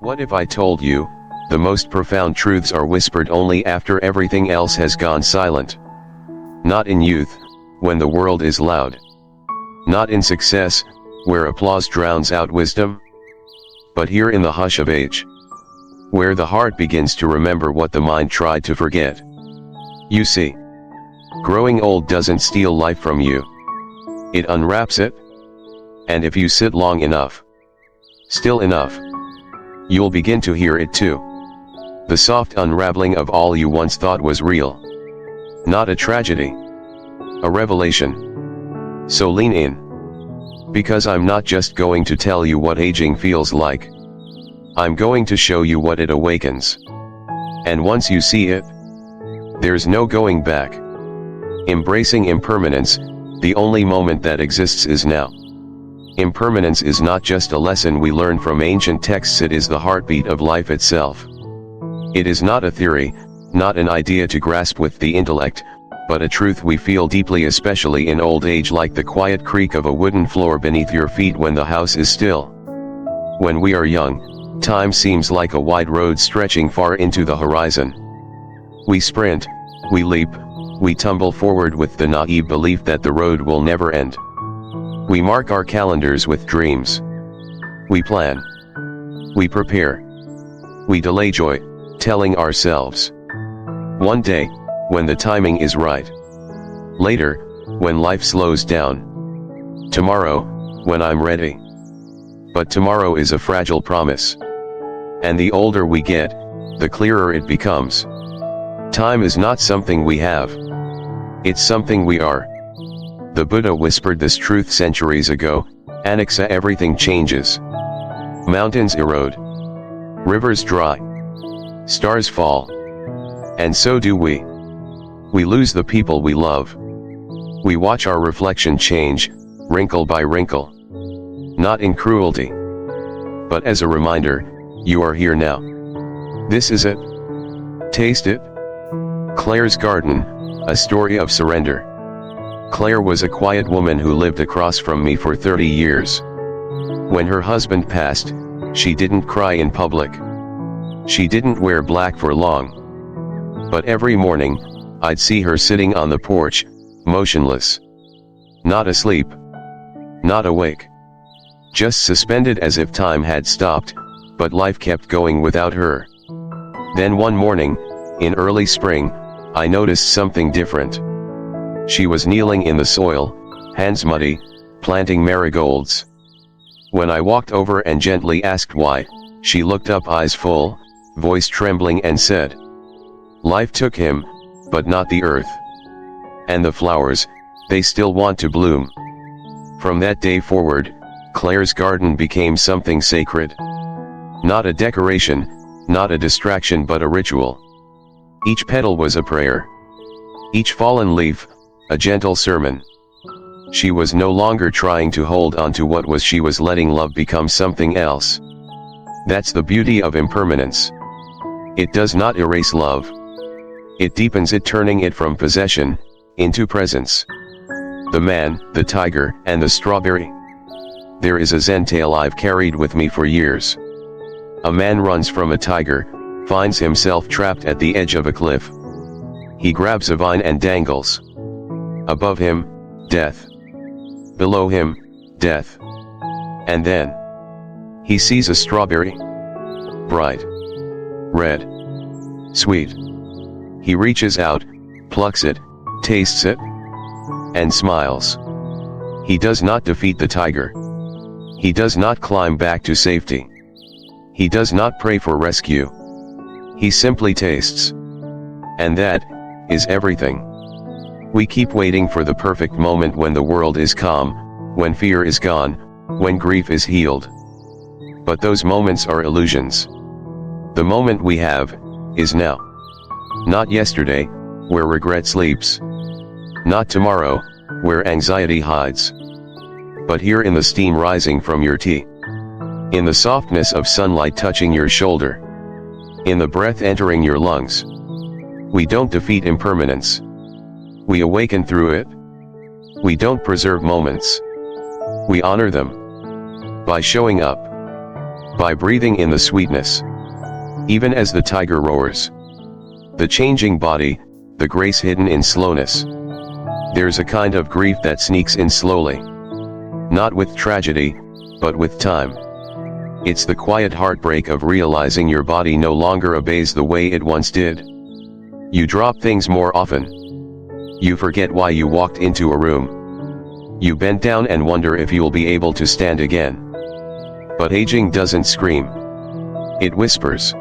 What if I told you, the most profound truths are whispered only after everything else has gone silent? Not in youth, when the world is loud. Not in success, where applause drowns out wisdom. But here in the hush of age, where the heart begins to remember what the mind tried to forget. You see, growing old doesn't steal life from you. It unwraps it. And if you sit long enough, still enough, you'll begin to hear it too. The soft unraveling of all you once thought was real. Not a tragedy. A revelation. So lean in. Because I'm not just going to tell you what aging feels like. I'm going to show you what it awakens. And once you see it, there's no going back. Embracing impermanence, the only moment that exists is now. Impermanence is not just a lesson we learn from ancient texts, it is the heartbeat of life itself. It is not a theory, not an idea to grasp with the intellect, but a truth we feel deeply, especially in old age, like the quiet creak of a wooden floor beneath your feet when the house is still. When we are young, time seems like a wide road stretching far into the horizon. We sprint, we leap, we tumble forward with the naive belief that the road will never end. We mark our calendars with dreams. We plan. We prepare. We delay joy, telling ourselves, one day, when the timing is right. Later, when life slows down. Tomorrow, when I'm ready. But tomorrow is a fragile promise. And the older we get, the clearer it becomes. Time is not something we have. It's something we are. The Buddha whispered this truth centuries ago, Anaxa, everything changes. Mountains erode. Rivers dry. Stars fall. And so do we. We lose the people we love. We watch our reflection change, wrinkle by wrinkle. Not in cruelty, but as a reminder, you are here now. This is it. Taste it. Claire's Garden, a story of surrender. Claire was a quiet woman who lived across from me for 30 years. When her husband passed, she didn't cry in public. She didn't wear black for long. But every morning, I'd see her sitting on the porch, motionless. Not asleep. Not awake. Just suspended as if time had stopped, but life kept going without her. Then one morning, in early spring, I noticed something different. She was kneeling in the soil, hands muddy, planting marigolds. When I walked over and gently asked why, she looked up, eyes full, voice trembling, and said, "Life took him, but not the earth. And the flowers, they still want to bloom." From that day forward, Claire's garden became something sacred. Not a decoration, not a distraction, but a ritual. Each petal was a prayer. Each fallen leaf, a gentle sermon. She was no longer trying to hold on to what was, she was letting love become something else. That's the beauty of impermanence. It does not erase love. It deepens it, turning it from possession into presence. The man, the tiger, and the strawberry. There is a Zen tale I've carried with me for years. A man runs from a tiger, finds himself trapped at the edge of a cliff. He grabs a vine and dangles. Above him, death. Below him, death. And then he sees a strawberry. Bright. Red. Sweet. He reaches out, plucks it, tastes it, and smiles. He does not defeat the tiger. He does not climb back to safety. He does not pray for rescue. He simply tastes. And that is everything. We keep waiting for the perfect moment, when the world is calm, when fear is gone, when grief is healed. But those moments are illusions. The moment we have is now. Not yesterday, where regret sleeps. Not tomorrow, where anxiety hides. But here, in the steam rising from your tea. In the softness of sunlight touching your shoulder. In the breath entering your lungs. We don't defeat impermanence. We awaken through it. We don't preserve moments. We honor them. By showing up. by breathing in the sweetness. Even as the tiger roars. The changing body, the grace hidden in slowness. There's a kind of grief that sneaks in slowly. Not with tragedy, but with time. It's the quiet heartbreak of realizing your body no longer obeys the way it once did. You drop things more often. You forget why you walked into a room. You bend down and wonder if you'll be able to stand again. But aging doesn't scream. It whispers.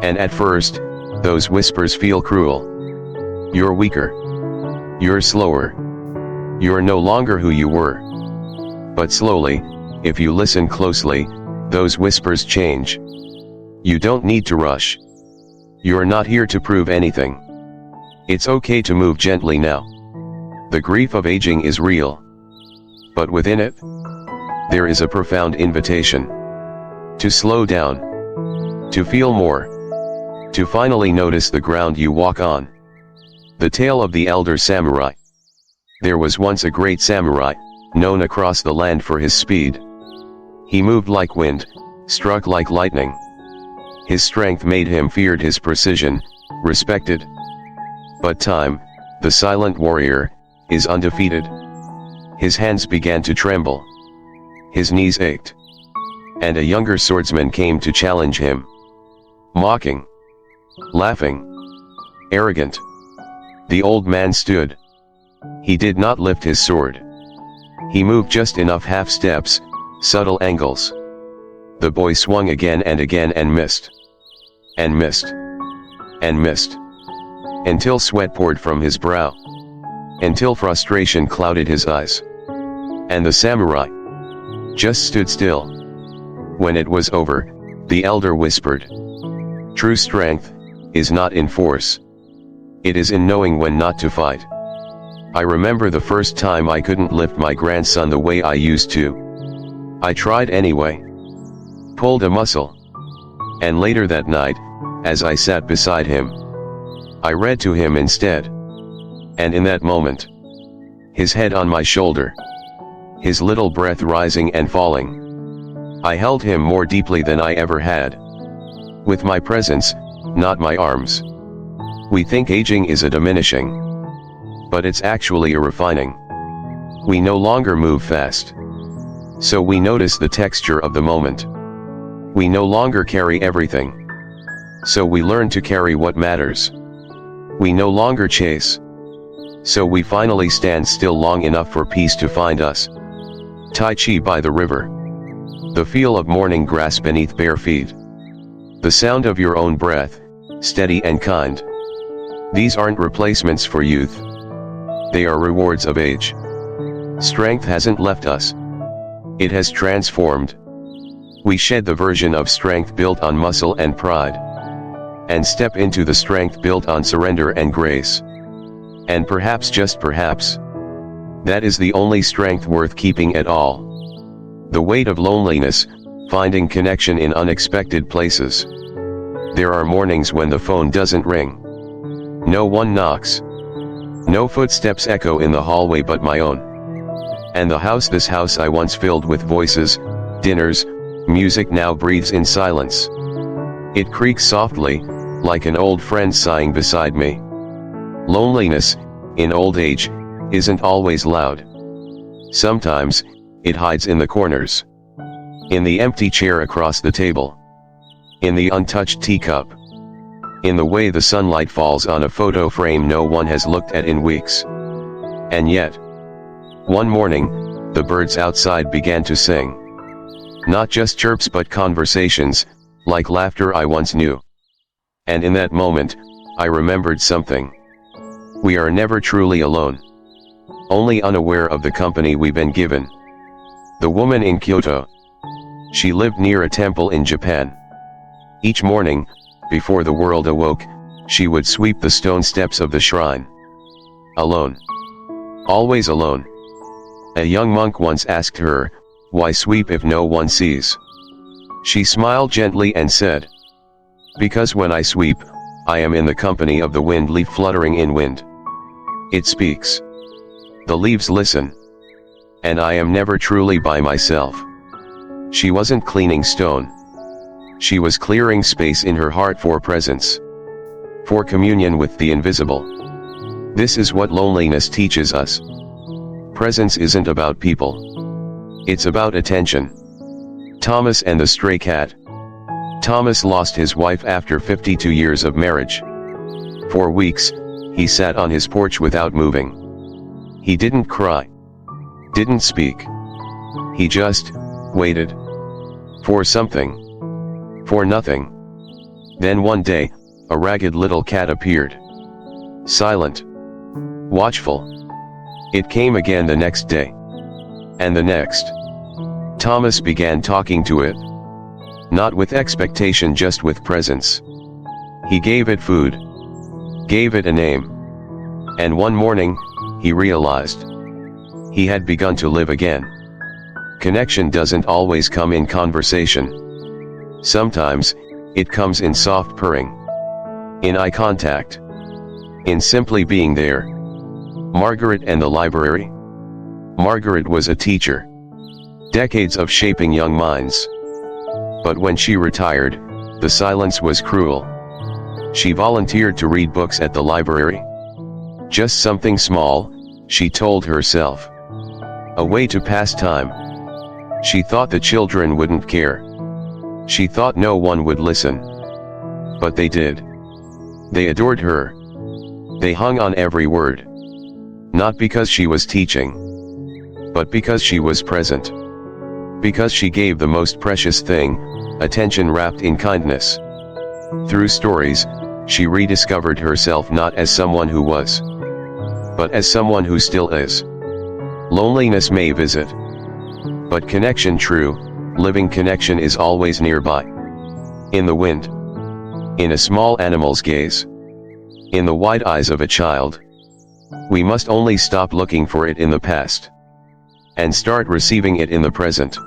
And at first, those whispers feel cruel. You're weaker. You're slower. You're no longer who you were. But slowly, if you listen closely, those whispers change. You don't need to rush. You're not here to prove anything. It's okay to move gently now. The grief of aging is real. But within it, there is a profound invitation. To slow down. To feel more. To finally notice the ground you walk on. The tale of the elder samurai. There was once a great samurai, known across the land for his speed. He moved like wind, struck like lightning. His strength made him feared, his precision, respected. But time, the silent warrior, is undefeated. His hands began to tremble. His knees ached. And a younger swordsman came to challenge him. Mocking. Laughing. Arrogant. The old man stood. He did not lift his sword. He moved just enough half steps, subtle angles. The boy swung again and again and missed. And missed. And missed. Until sweat poured from his brow. Until frustration clouded his eyes. And the samurai just stood still. When it was over, the elder whispered. True strength is not in force. It is in knowing when not to fight. I remember the first time I couldn't lift my grandson the way I used to. I tried anyway. Pulled a muscle. And later that night, as I sat beside him, I read to him instead. And in that moment, his head on my shoulder, his little breath rising and falling, I held him more deeply than I ever had. With my presence, not my arms. We think aging is a diminishing. But it's actually a refining. We no longer move fast. So we notice the texture of the moment. We no longer carry everything. So we learn to carry what matters. We no longer chase. So we finally stand still long enough for peace to find us. Tai Chi by the river. The feel of morning grass beneath bare feet. The sound of your own breath, steady and kind. These aren't replacements for youth. They are rewards of age. Strength hasn't left us. It has transformed. We shed the version of strength built on muscle and pride. And step into the strength built on surrender and grace. And perhaps, just perhaps, that is the only strength worth keeping at all. The weight of loneliness, finding connection in unexpected places. There are mornings when the phone doesn't ring. No one knocks. No footsteps echo in the hallway but my own. And the house, this house I once filled with voices, dinners, music, now breathes in silence. It creaks softly, like an old friend sighing beside me. Loneliness, in old age, isn't always loud. Sometimes, it hides in the corners. In the empty chair across the table. In the untouched teacup. In the way the sunlight falls on a photo frame no one has looked at in weeks. And yet, one morning, the birds outside began to sing. Not just chirps but conversations, like laughter I once knew. And in that moment, I remembered something. We are never truly alone. Only unaware of the company we've been given. The woman in Kyoto. She lived near a temple in Japan. Each morning, before the world awoke, she would sweep the stone steps of the shrine. Alone. Always alone. A young monk once asked her, "Why sweep if no one sees?" She smiled gently and said, "Because when I sweep, I am in the company of the wind, leaf fluttering in wind. It speaks. The leaves listen. And I am never truly by myself." She wasn't cleaning stone. She was clearing space in her heart for presence. For communion with the invisible. This is what loneliness teaches us. Presence isn't about people. It's about attention. Thomas and the Stray Cat. Thomas lost his wife after 52 years of marriage. For weeks, he sat on his porch without moving. He didn't cry. Didn't speak. He just waited. For something. For nothing. Then one day, a ragged little cat appeared. Silent. Watchful. It came again the next day. And the next. Thomas began talking to it. Not with expectation, just with presence. He gave it food. Gave it a name. And one morning, he realized. He had begun to live again. Connection doesn't always come in conversation. Sometimes, it comes in soft purring. In eye contact. In simply being there. Margaret and the library. Margaret was a teacher. Decades of shaping young minds. But when she retired, the silence was cruel. She volunteered to read books at the library. Just something small, she told herself. A way to pass time. She thought the children wouldn't care. She thought no one would listen. But they did. They adored her. They hung on every word. Not because she was teaching. But because she was present. Because she gave the most precious thing, attention wrapped in kindness. Through stories, she rediscovered herself not as someone who was, but as someone who still is. Loneliness may visit. But connection, true, living connection, is always nearby. In the wind. In a small animal's gaze. In the wide eyes of a child. We must only stop looking for it in the past. And start receiving it in the present.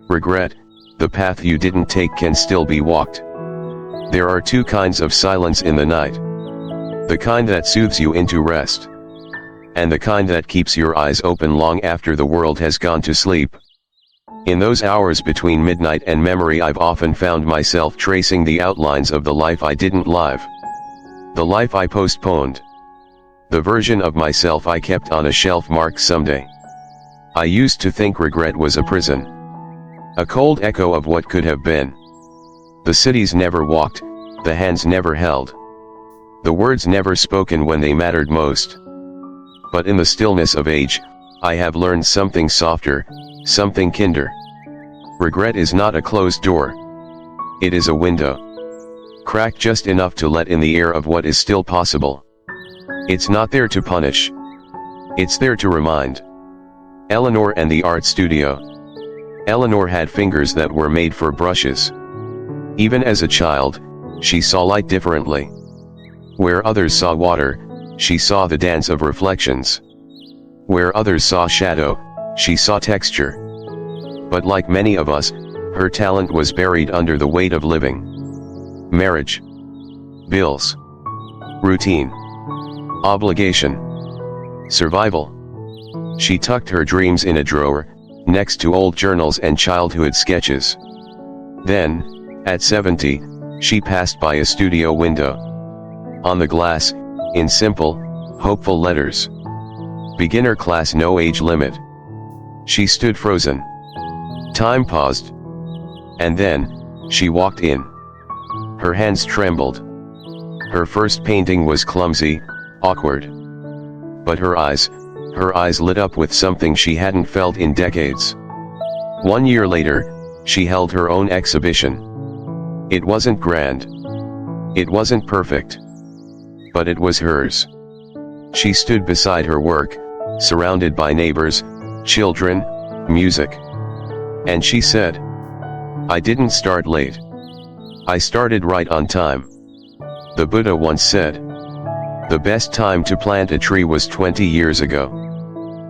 Regret, the path you didn't take can still be walked. There are two kinds of silence in the night. The kind that soothes you into rest. And the kind that keeps your eyes open long after the world has gone to sleep. In those hours between midnight and memory, I've often found myself tracing the outlines of the life I didn't live. The life I postponed. The version of myself I kept on a shelf marked someday. I used to think regret was a prison. A cold echo of what could have been. The cities never walked, the hands never held. The words never spoken when they mattered most. But in the stillness of age, I have learned something softer, something kinder. Regret is not a closed door. It is a window. Cracked just enough to let in the air of what is still possible. It's not there to punish. It's there to remind. Eleanor and the art studio. Eleanor had fingers that were made for brushes. Even as a child, she saw light differently. Where others saw water, she saw the dance of reflections. Where others saw shadow, she saw texture. But like many of us, her talent was buried under the weight of living. Marriage. Bills. Routine. Obligation. Survival. She tucked her dreams in a drawer, next to old journals and childhood sketches. Then, at 70, she passed by a studio window. On the glass, in simple, hopeful letters. Beginner class, no age limit. She stood frozen. Time paused. And then, she walked in. Her hands trembled. Her first painting was clumsy, awkward. But her eyes lit up with something she hadn't felt in decades. 1 year later, she held her own exhibition. It wasn't grand. It wasn't perfect. But it was hers. She stood beside her work, surrounded by neighbors, children, music. And she said, "I didn't start late. I started right on time." The Buddha once said, "The best time to plant a tree was 20 years ago.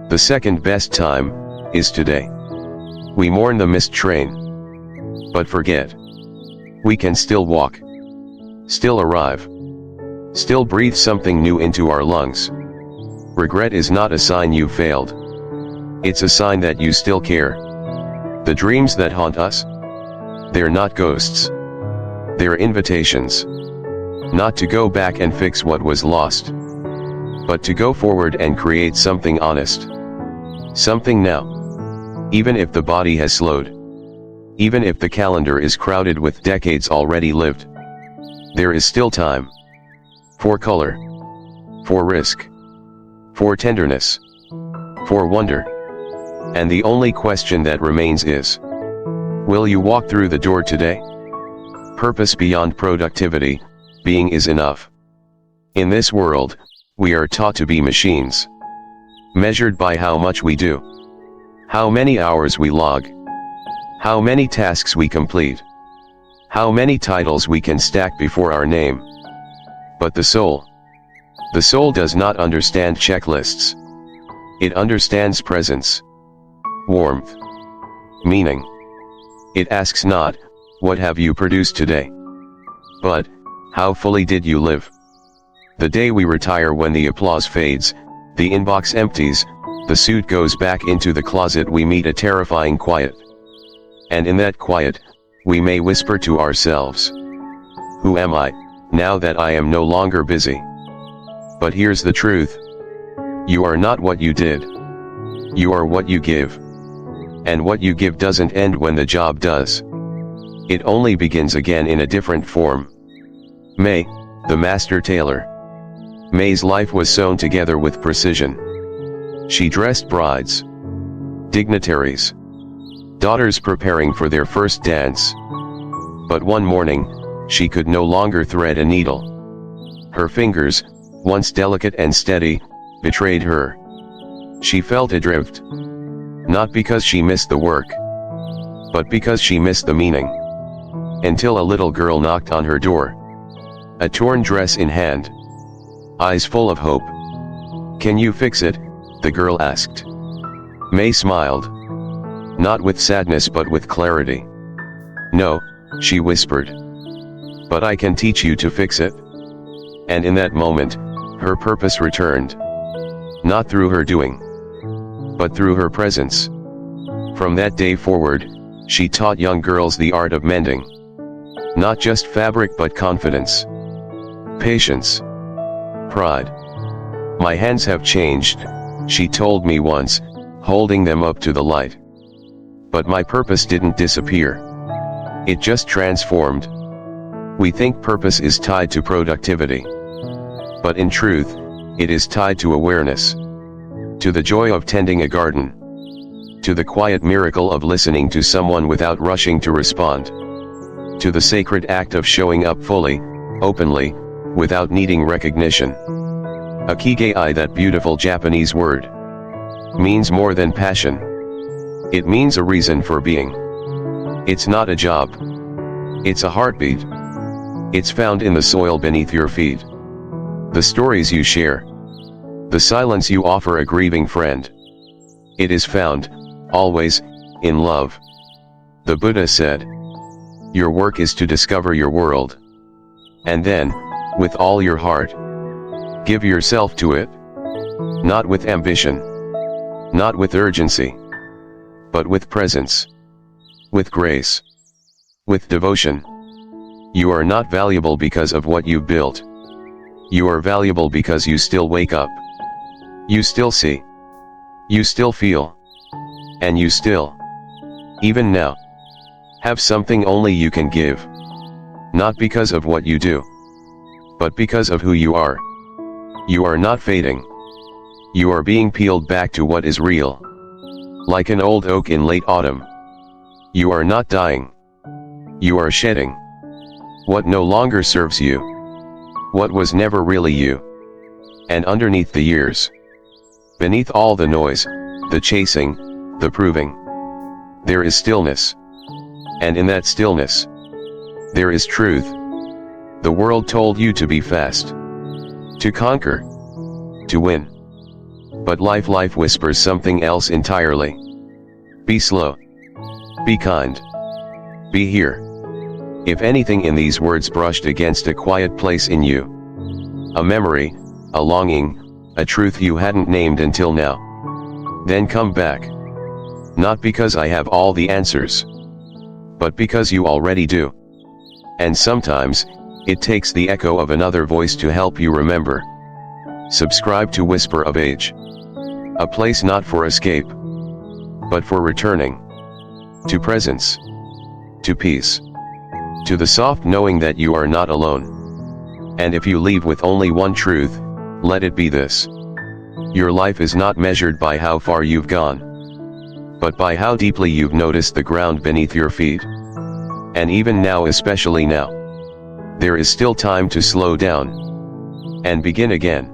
The second best time is today." We mourn the missed train. But forget. We can still walk. Still arrive. Still breathe something new into our lungs. Regret is not a sign you failed. It's a sign that you still care. The dreams that haunt us. They're not ghosts. They're invitations. Not to go back and fix what was lost, but to go forward and create something honest. Something now. Even if the body has slowed. Even if the calendar is crowded with decades already lived. There is still time. For color. For risk. For tenderness. For wonder. And the only question that remains is, will you walk through the door today? Purpose beyond productivity, being is enough. In this world, we are taught to be machines. Measured by how much we do. How many hours we log. How many tasks we complete. How many titles we can stack before our name. But the soul does not understand checklists. It understands presence. Warmth. Meaning. It asks not, what have you produced today? But, how fully did you live? The day we retire, when the applause fades, the inbox empties, the suit goes back into the closet, we meet a terrifying quiet. And in that quiet, we may whisper to ourselves, who am I, now that I am no longer busy? But here's the truth. You are not what you did. You are what you give. And what you give doesn't end when the job does. It only begins again in a different form. May, the master tailor. May's life was sewn together with precision. She dressed brides, dignitaries, daughters preparing for their first dance. But one morning, she could no longer thread a needle. Her fingers, once delicate and steady, betrayed her. She felt adrift. Not because she missed the work, but because she missed the meaning. Until a little girl knocked on her door. A torn dress in hand. Eyes full of hope. Can you fix it? The girl asked. May smiled. Not with sadness but with clarity. No, she whispered. But I can teach you to fix it. And in that moment, her purpose returned. Not through her doing, but through her presence. From that day forward, she taught young girls the art of mending. Not just fabric but confidence. Patience. Pride. My hands have changed, she told me once, holding them up to the light. But my purpose didn't disappear. It just transformed. We think purpose is tied to productivity. But in truth, it is tied to awareness. To the joy of tending a garden. To the quiet miracle of listening to someone without rushing to respond. To the sacred act of showing up fully, openly, without needing recognition. Ikigai, that beautiful Japanese word, means more than passion. It means a reason for being. It's not a job. It's a heartbeat. It's found in the soil beneath your feet. The stories you share. The silence you offer a grieving friend. It is found, always, in love. The Buddha said, your work is to discover your world. And then, with all your heart, give yourself to it. Not with ambition. Not with urgency. But with presence. With grace. With devotion. You are not valuable because of what you've built. You are valuable because you still wake up. You still see. You still feel. And you still, even now, have something only you can give. Not because of what you do, but because of who you are. You are not fading. You are being peeled back to what is real. Like an old oak in late autumn. You are not dying. You are shedding what no longer serves you. What was never really you. And underneath the years, beneath all the noise, the chasing, the proving, there is stillness. And in that stillness, there is truth. The world told you to be fast, to conquer, to win. But life whispers something else entirely. Be slow. Be kind. Be here. If anything in these words brushed against a quiet place in you, a memory, a longing, a truth you hadn't named until now, then come back. Not because I have all the answers, but because you already do. And sometimes, it takes the echo of another voice to help you remember. Subscribe to Whisper of Age. A place not for escape, but for returning. To presence. To peace. To the soft knowing that you are not alone. And if you leave with only one truth, let it be this. Your life is not measured by how far you've gone, but by how deeply you've noticed the ground beneath your feet. And even now, especially now, there is still time to slow down and begin again.